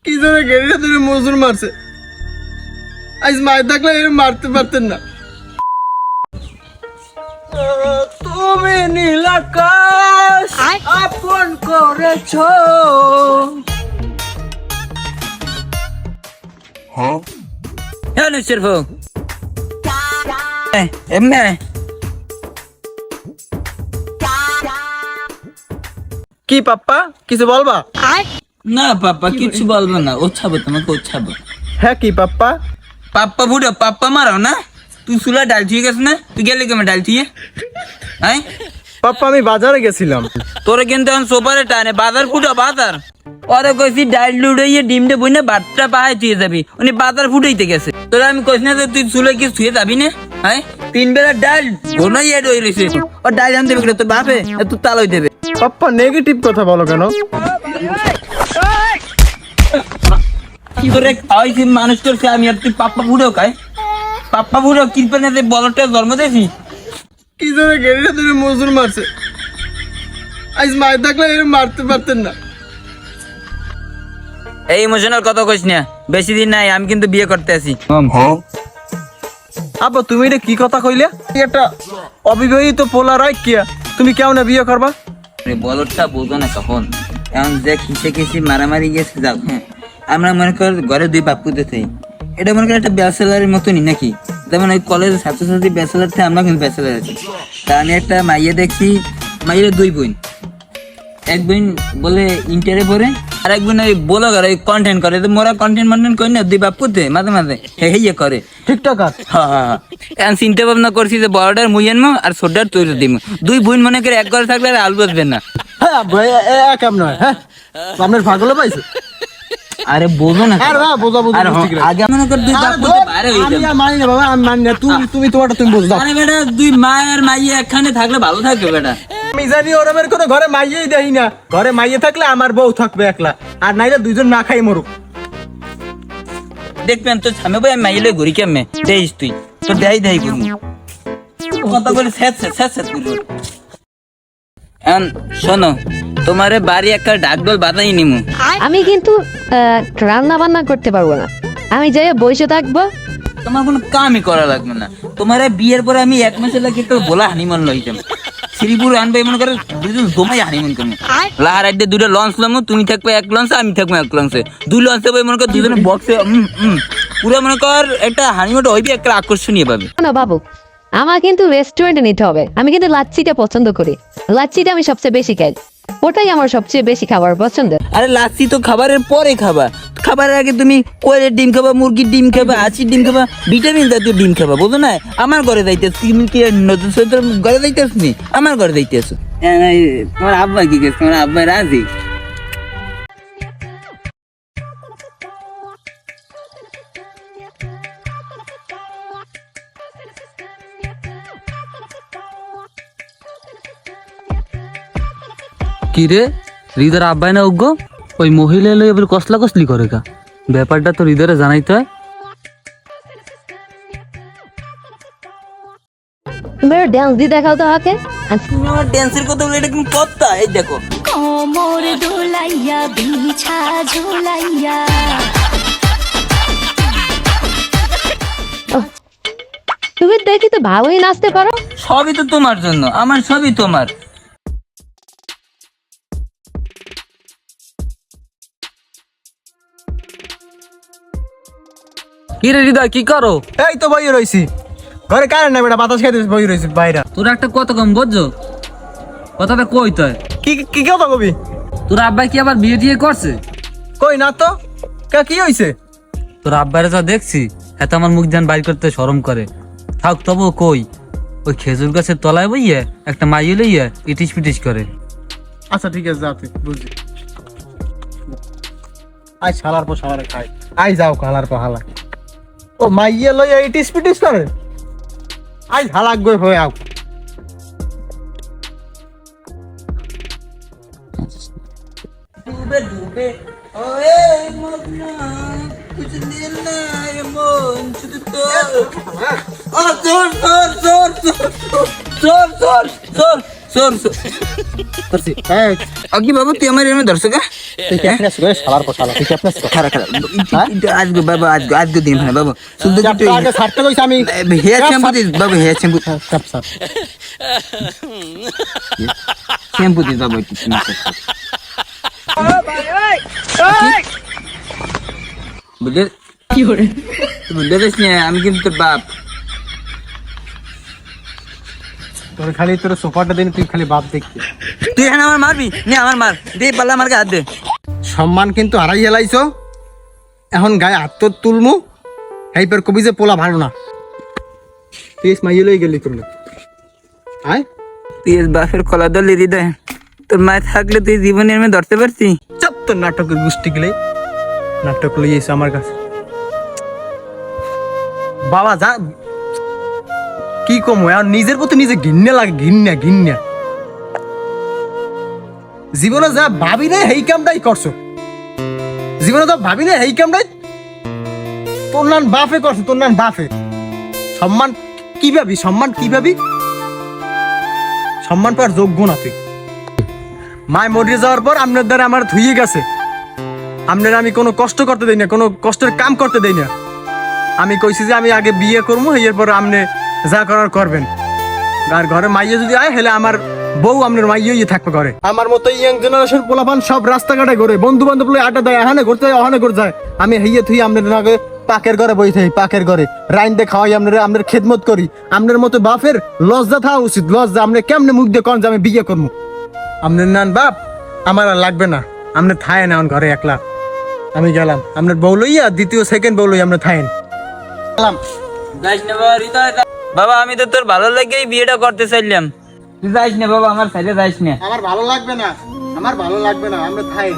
কি জানে গেড়ে ধরে মজুর মারছে। আজ মায়ের থাকলে এর মারতে পারতেন না। তুমি নীলাকাশ আপন করেছো। হ্যাঁ নিশ্চয় এমনি কি পাপ্পা কিছু বলবা? না পাপ্পা কিছু বলবো না, ওছাবো তোমাকে ওছাবো। হ্যাঁ কি পাপ্পা? পাপ্পা বুড়ো পাপ্পা মারাও না। তুই চুলা ডাল ঠিক আছে না? তুই গেলে কেমন ডাল ঠিক? হ্যাঁ পাপ্পা আমি বাজারে গেছিলাম। তোরে কিন্তু এখন সোপারে টানে বাজার ফুটো বাজার। ওরে কইছি ডাল লুড়াইয়ে ডিমটা বইনে ভাতটা পাহাই তুই যাবি, উনি বাজার ফুটাইতে গেছে। তোরা আমি কইছি না যে তুই চুলে কি শুয়ে যাবি না? হ্যাঁ 3 বেলা ডাল ঘনাই এড হয়ে রয়েছে। ও ডাল আনতে দেবে তোর বাপে তুই তালই দেবে। পাপ্পা নেগেটিভ কথা বলো কেন? তোরে খাওয়াইছি মানুষ করছে আমি, আর তুই পাপ্পা বুড়ো খাই? পাপ্পা বুড়ো কৃপা বলটা জন্ম দিয়েছি। কি জানে গেড়ে ধরে মজুর মারছে। আজ মায়ের থাকলে এর মারতে পারতেন না। এই ইমোশনাল কথা কইস না, বেশি দিন নাই আমি কিন্তু বিয়ে করতে আছি। আব্বা তুমি এটা কি কথা কইলে? একটা অবিবাহিত পোলা রাইট কিয়া তুমি কেমন বিয়ে করবা? বলটা বলতো না কখন, এখন যে খিসে খিসি মারামারি গেছে যাও। হ্যাঁ আমরা মনে কর ঘরে 2 বাপুতে থাই, এটা মনে কর একটা ব্যাচেলারের মতনই নাকি। যেমন ওই কলেজের ছাত্রছাত্রী ব্যাচেলার থেকে আমরা কিন্তু ব্যাচেলার আছি। তা আমি একটা মাইয়া দেখছি, মাইয়ের 2 বোন। এক বোন বলে ইন্টারে পড়ে, আর এক বোন ওই ব্লগার ওই কন্টেন্ট করে। মোরা কন্টেন্ট করি না 2 বাপুতে মাঝে মাঝে হেয়ে করে ঠিকঠাক আছে। হ্যাঁ এখন চিন্তা ভাবনা করছি যে বড়টার মুই আনবো আর ছোটটার তৈরি দিব। 2 বোন মনে করে এক ঘরে থাকলে আর আলু বাঁচবেন না। হ্যাঁ আব্বা কেমন হয়? হ্যাঁ আপনার ভাগলে পাইছে। আরে বোঝো না আরে বাবা বোঝা বোঝা আগে মনে কর 2 বাপুতে বাইরে হয়ে আমি যাবে। মানি না বাবা, আমি মানি না। তুমি তোমারটা তুমি বুঝ দাও। আরে বেটা 2 মা আর মাইয়া একখানে থাকলে ভালো থাকবে বেটা। আমি জানি ওরমের কোনো ঘরে মাইয়েই দেই না। ঘরে মাইয়ে থাকলে আমার বউ থাকবে একলা, আর নাইলে 2জন না খাই মরুক। দেখবেন তো সামনে ভাই মাইয়া লই ঘুরি কেমনে দেইস তুই তো দেই করবো কথা বলে শেষ করবো। এখন শোনো, তোমারে বাড়ি একটা ডাকডোল বাতাই নিমু। আমি কিন্তু রান্না বান্না করতে পারবো না, আমি যাই বসে থাকবো। তোমার কোনো কামই করা লাগবে না। তোমার বিয়ের পরে আমি 1 মাসের লাগে একটা বলা হানিমুন লইতাম। শ্রীপুর আনবে মনে করে 2জন জমাই হানিমুন করবো। লাহার আড্ডে 2টা লঞ্চ লামু, তুমি থাকবে 1 লঞ্চে, আমি থাকবো 1 লঞ্চে। 2 লঞ্চে বই মনে কর 2জনে বক্সে পুরো মনে কর একটা হানিমুন হইবে, একটা আকর্ষণীয় পাবে। না বাবু, আমার কিন্তু রেস্টুরেন্টে নিতে হবে। আমি কিন্তু লাচ্ছিটা পছন্দ করি, লাচ্ছিটা আমি সবচেয়ে বেশি খাই, ওটাই আমার সবচেয়ে বেশি খাবার পছন্দের। আরে লাচ্ছি তো খাবারের পরে খাবা, খাবারের আগে তুমি কোয়েলের ডিম খাবা, মুরগির ডিম খাবা, হাঁসির ডিম খাবা, ভিটামিন জাতীয় ডিম খাবা, বুঝো না? আমার ঘরে যাইতেছ তুমি কি নতুন সৈতর ঘরে যাইতেছ নি? আমার ঘরে যাইতেছ। তোমার আব্বা কি গেছে? তোমার আব্বা রাজি? কি রে হৃদয়ের আব্বাই না অজ্ঞ? ওই মহিলা এলো এবার কসলা কসলি করে কা? ব্যাপারটা তো হৃদয়ে জানাইতে হয়। তুমি ডান্স দিয়ে দেখাও তো হাকে। তুমি আমার ড্যান্সের কথা বলে এটা কিন্তু কথা। এই দেখো কোমর দোলাইয়া বিছা ঝুলাইয়া। তুমি দেখি তো ভালোই নাচতে পারো। সবই তো তোমার জন্য, আমার সবই তোমার। কি রে হৃদয় কি করো? এই তো বই রইছি ঘরে, কারেন্ট নাই বেটা, বাতাস খাইতে বই রইছি বাইরে। তোর একটা কত কম বুঝছো? কথাটা কই তয়? কি কি কথা কবি? তোর আব্বাই কি আবার বিয়ে টিয়ে করছে? কই না তো। কি হইছে? তোর আব্বারে যা দেখছি এত আমার মুখ ধ্যান বাইর করতে শরম করে। থাক তবু কই, ওই খেজুর গাছের তলায় বইয়ে একটা মাইয়ে লইয়া ইটিস পিটিস করে। আচ্ছা ঠিক আছে, যাতে বুঝছি। আই শালার পর শালারে খাই। আই যাও কালার পর হালা। ও মাইয়ে লইয়া ইটিস পিটিস করে। আই হালাক গই হয়ে আও। ডুবে ডুবে ওয়ে মগনা কুছ দিন না এ মন শুধু তো ও জোর জোর জোর জোর জোর জোর জোর জোর করছি এই কি বাবু তুই আমার এমনি দর্শক তুই কি আপনি করে শালার পর শালা তুই কি আপনি খারাপ খারাপ আজকে বাবা আজকে দিন মানে বাবু শুধু আগে ছাড়তে কইছি আমি hair shampoo this Babu hair shampoo সব সব শ্যাম্পু দিস বাবু একটু বুঝলে বুঝলে আমি কিন্তু তোর বাপ তোর খালি তোর সোফাটা দিন তুই খালি বাপ দেখছিস তুই এখানে আমার মারবি নে আমার মার দে পাল্লা আমার হাত দে সম্মান কিন্তু হারাই হেলাইছো এখন গায়ে হাত তোর তুলমু এইবার কবি যে পোলা ভালো না তুই মাইয়ে লই গেলি তুমি আয় তুই এর বাপের কলা দল হৃদয় তোর মায় থাকলে তুই জীবনে আমি ধরতে পারছি চপ তোর নাটকের গোষ্ঠী গেলে নাটক লই এসে আমার কাছে বাবা যা কি কম আর নিজের প্রতি নিজে ঘিন্না লাগে ঘিন্না জীবনে যা ভাবি না এই কামটাই করছো জীবনে যা ভাবি না এই কামটাই তোর নান বাপে করছো তোর নান বাপে সম্মান কি ভাবি সম্মান পাওয়ার যোগ্য না তুই মায় মরিয়ে যাওয়ার পর আপনার দ্বারা আমার ধুইয়ে গেছে আপনার আমি কোনো কষ্ট করতে দেই না কোনো কষ্টের কাম করতে দেই না আমি কইছি যে আমি আগে বিয়ে করবো এরপর আপনি যা করার করবেন আর ঘরে মাইয়ে যদি আয় হেলে আমার বউ আপনার মাইয়ে থাকবে ঘরে আমার মতো ইয়াং জেনারেশন পোলাপান সব রাস্তাঘাটে ঘরে বন্ধু বান্ধব আড্ডা দেয় এখানে ঘুরতে যায় ওখানে ঘুরতে যায় আমি হেয়ে থুই আপনার আগে পাকের ঘরে বই থাকি পাকের ঘরে রাইন্দে খাওয়াই আপনার খেদমত করি আপনার মতো বাপের লজ্জা থাকা উচিত লজ্জা আপনি কেমনে মুখ দিয়ে কন যে আমি বিয়ে করবো আপনার নান বাপ আমার আর লাগবে না আপনি থায় না ঘরে একলা আমি গেলাম আপনার বউ লইয়া দ্বিতীয় সেকেন্ড বউ লইয়া আপনি থায়েন গেলাম যাইস না বাবা হৃদয় বাবা আমি তো তোর ভালো লাগেই বিয়েটা করতে চাইলাম তুই যাইস না বাবা আমার সাইডে যাইস না আমার ভালো লাগবে না আমরা থায়েন